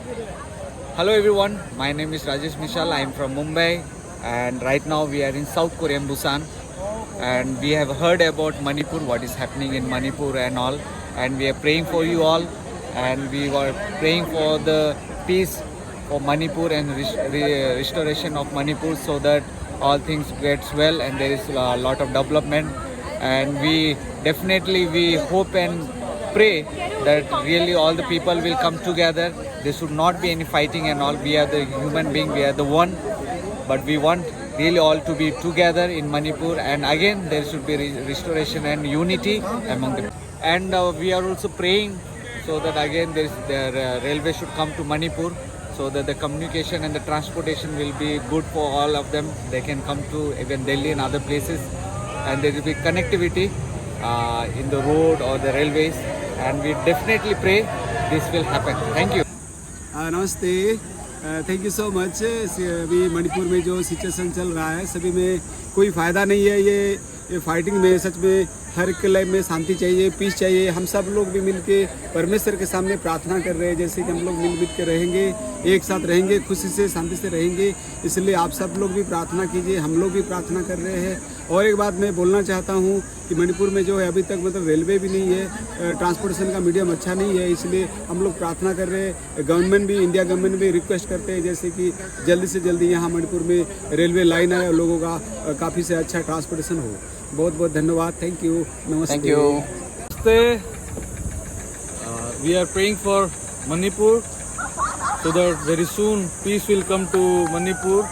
Hello everyone, my name is Rajesh Mishal. I am from Mumbai and right now we are in South Korean Busan and we have heard about Manipur, what is happening in Manipur and all, and we are praying for you all and we were praying for the peace for Manipur and restoration of Manipur so that all things gets well and there is a lot of development, and we definitely we hope and pray that really all the people will come together. There should not be any fighting and all. We are the human being, we are the one, but we want really all to be together in Manipur, and again there should be restoration and unity among them. And we are also praying so that again there is the railway should come to Manipur so that the communication and the transportation will be good for all of them. They can come to even Delhi and other places, and there will be connectivity in the road or the railways, and we definitely pray this will happen. Thank you. नमस्ते, thank you so much. अभी मणिपुर में जो situation चल रहा है सभी में कोई फ़ायदा नहीं है ये फाइटिंग में। सच में हर एक लाइफ में शांति चाहिए, पीस चाहिए। हम सब लोग भी मिल के परमेश्वर के सामने प्रार्थना कर रहे हैं जैसे कि हम लोग मिल के रहेंगे, एक साथ रहेंगे, खुशी से शांति से रहेंगे। इसलिए आप सब लोग भी प्रार्थना कीजिए, हम लोग भी प्रार्थना कर रहे हैं। और एक बात मैं बोलना चाहता हूँ कि मणिपुर में जो है अभी तक मतलब रेलवे भी नहीं है, ट्रांसपोर्टेशन का मीडियम अच्छा नहीं है, इसलिए हम लोग प्रार्थना कर रहे हैं। गवर्नमेंट भी, इंडिया गवर्नमेंट भी रिक्वेस्ट करते हैं जैसे कि जल्दी से जल्दी यहाँ मणिपुर में रेलवे लाइन आए और लोगों का काफ़ी से अच्छा ट्रांसपोर्टेशन हो। बहुत बहुत धन्यवाद, थैंक यू, नमस्ते। Thank you. Namaste. We are praying for Manipur so that very soon peace will come to Manipur,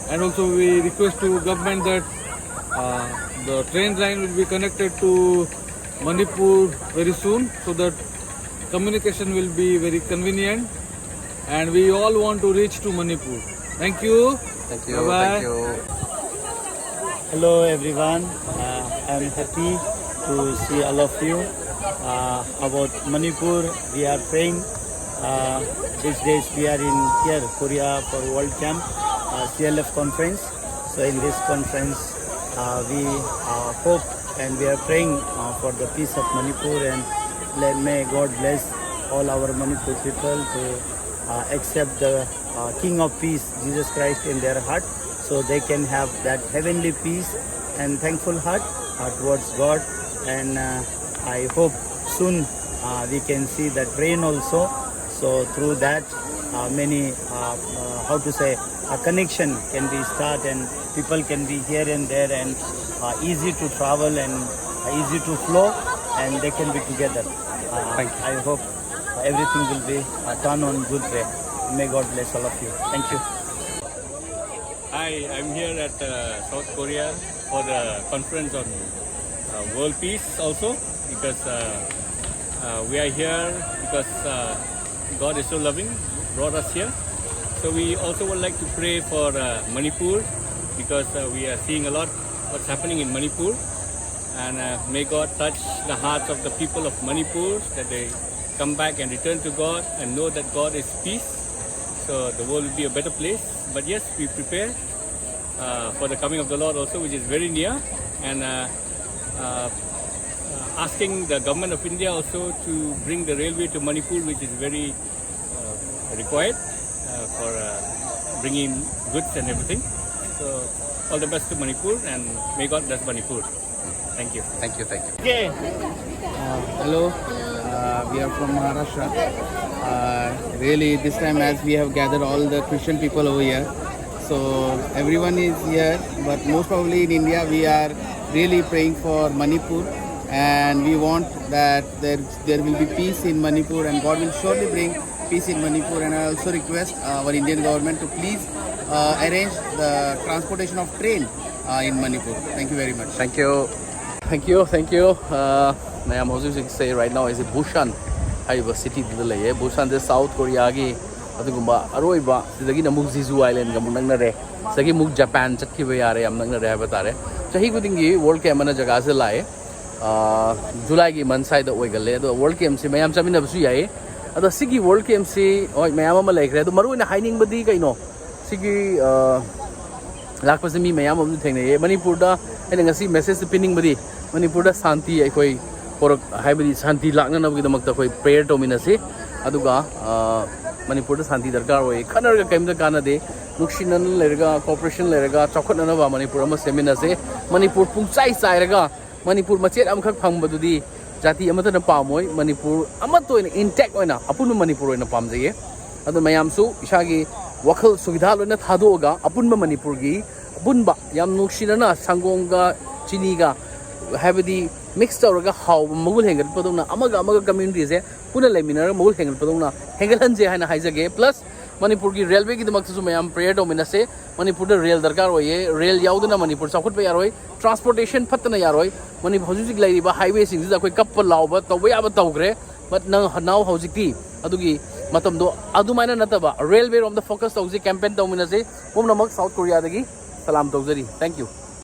and also we request to government that the train line will be connected to Manipur very soon so that communication will be very convenient, and we all want to reach to Manipur. Thank you. Thank you. Bye-bye. Thank you. Hello everyone, I am happy to see all of you. About Manipur, we are praying. These days we are in here, Korea, for World Camp, CLF conference. So in this conference, we hope and we are praying for the peace of Manipur, and may God bless all our Manipur people to accept the King of Peace, Jesus Christ, in their heart, so they can have that heavenly peace and thankful heart towards God. And I hope soon we can see that rain also. So through that many how to say a connection can be started, and people can be here and there, and easy to travel and easy to flow, and they can be together. I hope everything will be done on good way. May God bless all of you. Thank you. Hi, I'm here at South Korea for the conference on world peace also, because we are here because God is so loving, brought us here. So we also would like to pray for Manipur, because we are seeing a lot what's happening in Manipur, and may God touch the hearts of the people of Manipur, that they come back and return to God and know that God is peace. So the world will be a better place. But yes, we prepare for the coming of the Lord also, which is very near, and asking the government of India also to bring the railway to Manipur, which is very required for bringing goods and everything. So all the best to Manipur, and may God bless Manipur. Thank you. Thank you. Thank you. Okay. Hello, we are from Maharashtra. Really, this time as we have gathered all the Christian people over here, so everyone is here, but most probably in India we are really praying for Manipur, and we want that there will be peace in Manipur, and God will surely bring peace in Manipur. And I also request our Indian government to please arrange the transportation of train in Manipur. Thank you very much. Thank you. Thank you. Thank you. I am also say right now is Busan. I have a city to the Busan, the South Korea. Aduba Aroiba, the Muk Jeju Island, Gamunangare, Sagi Muk Japan, Chakivare, Amnanga Rabatare. So he could World Camp and Jagazalai, July Mansai the Wigale, the World Camp, Mayam Samin of Suya, the Sigi World Camp, or Mayama Lake, the Maru in a hiding Badika, no, Sigi Lakpasami, Mayam of the thing, Manipurda, and I see message pinning Badi, Manipurda Santi, Equi, for hybrid Santi Lagna with the Makta prayer to Minasi, Aduga. Manipur शांति दरकार हो खनर कहीं कानदे नुक्सीन लेरगा cooperation लेरगा चौखटनबा मणिपुर सेमिनसे मणिपुर पुंचाई चाइरगा मणिपुर मचेत अमखक फंगबदुदी जाति अमतन पामोय मणिपुर इंटैक्ट होना अपुन मणिपुर होना पामजये अदु मयामसु इसागी वखल सुविधा लोना थादोगा अपुन मणिपुर की अपुनबा याम नुक्सीनना संगोंगा चिनीगा हैबदी मिक्स तौरगा हाउ मगुल हेंगल पदोना अमगा कम्युनिटी से पुनः लेमिनर मगुल हेंगल पदोना हेंगल हंजे हाइना हाइजगे प्लस मणिपुर की रेलवे की दमकसु मयाम प्रेयर डोमिनसे मणिपुर रेल दरकार होये रेल याउदना मणिपुर चाखुट यारोय ट्रांसपोर्टेशन फतना यारोय मणिपुर हौजिक लाइरिबा हाईवे सिंग अखोय कप लाउबा तौबा याबा तौग्रे बट नाउ हौजिकती अदुगी मतमदो अदुमाइना नतबा रेलवे रोम the focus तौजे campaign तौमिनसे पुमनमक south Korea दगी सलाम तौजरी थैंक यू